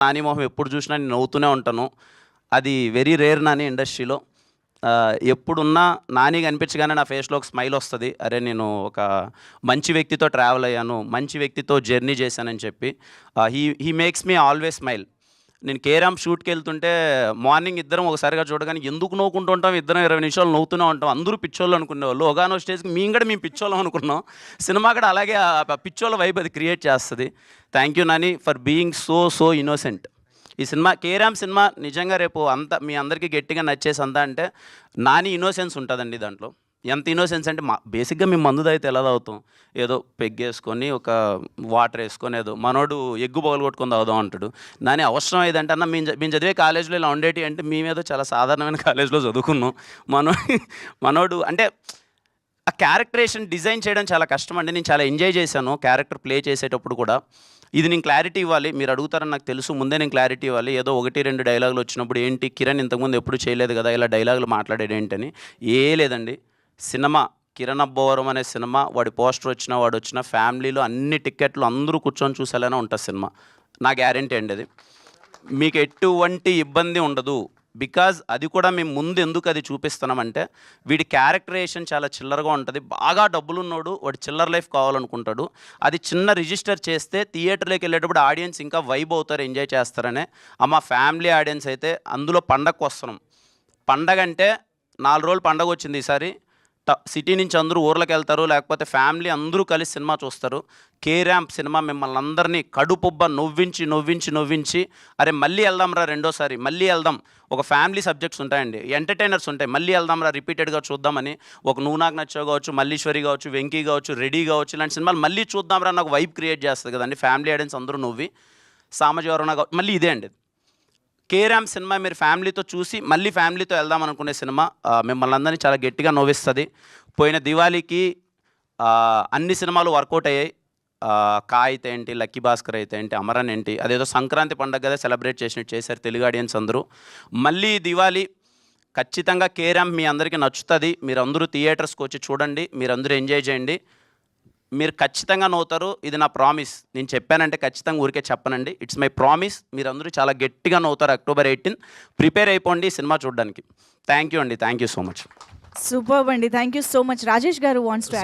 నాని మొహం ఎప్పుడు చూసినా నేను నవ్వుతూనే ఉంటాను. అది వెరీ రేర్ నాని ఇండస్ట్రీలో. ఎప్పుడున్నా నాని కనిపించగానే నా ఫేస్‌లో ఒక స్మైల్ వస్తది. అరే! నేను ఒక మంచి వ్యక్తితో ట్రావెల్ అయ్యాను, మంచి వ్యక్తితో జర్నీ చేశానని చెప్పి. He makes me always smile. నేను 'కేరామ్' షూట్‌కెళ్తుంటే మార్నింగ్ ఇద్దరం ఒకసారిగా చూడగానే ఎందుకు నవ్వుకుంటూ ఉంటాం, ఇద్దరం 20 నిమిషాలు నవ్వుతూనే ఉంటాం. అందరూ పిచ్చోళ్ళు అనుకునేవాళ్ళు. ఒకానొక స్టేజ్‌కి మేము పిచ్చోళ్ళం అనుకున్నాం. సినిమా కూడా అలాగే పిచ్చోళ్ళ వైబ్ అది క్రియేట్ చేస్తది. Thank you Nani for being so innocent. ఈ సినిమా 'కేరామ్' సినిమా నిజంగా రేపు మీ అందరికీ గట్టిగా నచ్చేసి అంటే నాని ఇన్నోసెన్స్ ఉంటుందండి దాంట్లో. ఎంత ఇన్నోసెన్స్ అంటే బేసిక్‌గా మేము మందు తాగితే ఎలా తాగుతాం? ఏదో పెగ్గేసుకొని ఒక వాటర్ వేసుకొని ఏదో మనోడు ఎగ్గు పగలగొట్టుకొని తాగుదాం అంటాడు. నాని అవసరం ఏదంటే అన్న మేము చదివే కాలేజీలో ఇలా ఉండేటి అంటే మేమేదో చాలా సాధారణమైన కాలేజీలో చదువుకున్నాం. మనోడు అంటే ఆ క్యారెక్టరేషన్ డిజైన్ చేయడం చాలా కష్టం అండి. నేను చాలా ఎంజాయ్ చేశాను క్యారెక్టర్ ప్లే చేసేటప్పుడు కూడా. ఇది నేను క్లారిటీ ఇవ్వాలి, మీరు అడుగుతారని నాకు తెలుసు, ముందే నేను క్లారిటీ ఇవ్వాలి. ఏదో 1, 2 డైలాగులు వచ్చినప్పుడు ఏంటి కిరణ్ ఇంతకుముందు ఎప్పుడు చేయలేదు కదా, ఇలా డైలాగులు మాట్లాడాడు ఏంటని. లేదండి. సినిమా 'కిరణ్ అబ్బవరం' అనే సినిమా, వాడి పోస్టర్ వచ్చినా వాడొచ్చినా ఫ్యామిలీలో అన్ని టిక్కెట్లు అందరూ కూర్చొని చూసేలానే ఉంటుంది సినిమా. నా గ్యారంటీ అండి అది. మీకు ఎటువంటి ఇబ్బంది ఉండదు. బికాజ్ అది కూడా మేము ముందు ఎందుకు అది చూపిస్తున్నామంటే వీడి క్యారెక్టరేషన్ చాలా చిల్లరగా ఉంటుంది. బాగా డబ్బులున్నోడు వాడు చిల్లర లైఫ్ కావాలనుకుంటాడు. అది చిన్న రిజిస్టర్ చేస్తే థియేటర్లోకి వెళ్ళేటప్పుడు ఆడియన్స్ ఇంకా వైబ్ అవుతారు, ఎంజాయ్ చేస్తారనే. మా ఫ్యామిలీ ఆడియన్స్ అయితే అందులో పండగకు వస్తున్నాం. పండగ అంటే 4 రోజులు పండగ వచ్చింది ఈసారి. సిటీ నుంచి అందరూ ఊర్లకు వెళ్తారు, లేకపోతే ఫ్యామిలీ అందరూ కలిసి సినిమా చూస్తారు. 'కేరామ్' సినిమా మిమ్మల్ని అందరినీ కడుపుబ్బ నవ్వించి అరే మళ్ళీ వెళ్దాంరా రెండోసారి, మళ్ళీ వెళ్దాం. ఒక ఫ్యామిలీ సబ్జెక్ట్స్ ఉంటాయండి, ఎంటర్టైనర్స్ ఉంటాయి, మళ్ళీ వెళ్దాంరా రిపీటెడ్గా చూద్దామని. ఒక 'నువ్వు నాకు నచ్చావు' కావచ్చు, 'మల్లీశ్వరి' కావచ్చు, 'వెంకీ' కావచ్చు, 'రెడీ' కావచ్చు, ఇలాంటి సినిమాలు మళ్ళీ చూద్దాంరా నాకు వైబ్ క్రియేట్ చేస్తుంది కదండి. ఫ్యామిలీ ఆడియన్స్ అందరూ నవ్వి. 'సామజవరం' మళ్ళీ ఇదే అండి. 'కేరామ్' సినిమా మీరు ఫ్యామిలీతో చూసి మళ్ళీ ఫ్యామిలీతో వెళ్దాం అనుకునే సినిమా. మిమ్మల్ని అందరినీ చాలా గట్టిగా నవ్విస్తుంది. పోయిన దివాళీకి అన్ని సినిమాలు వర్కౌట్ అయ్యాయి. 'కా' అయితే ఏంటి, 'లక్కీ భాస్కర్' అయితే ఏంటి, 'అమరన్' ఏంటి, అదేదో సంక్రాంతి పండుగ కదా సెలబ్రేట్ చేసినట్టు చేశారు తెలుగు ఆడియన్స్ అందరూ. మళ్ళీ దివాళీ ఖచ్చితంగా 'కేరామ్' మీ అందరికీ నచ్చుతుంది. మీరందరూ థియేటర్స్కి వచ్చి చూడండి, మీరందరూ ఎంజాయ్ చేయండి. మీరు ఖచ్చితంగా నవ్వుతారు, ఇది నా ప్రామిస్. నేను చెప్పానంటే ఖచ్చితంగా ఊరికే చెప్పనండి, ఇట్స్ మై ప్రామిస్. మీరందరూ చాలా గట్టిగా నవ్వుతారు. October 18 ప్రిపేర్ అయిపోండి సినిమా చూడడానికి. థ్యాంక్ యూ అండి, thank you so much. Superb అండి, thank you so much. Rajesh గారు వాంట్స్ టు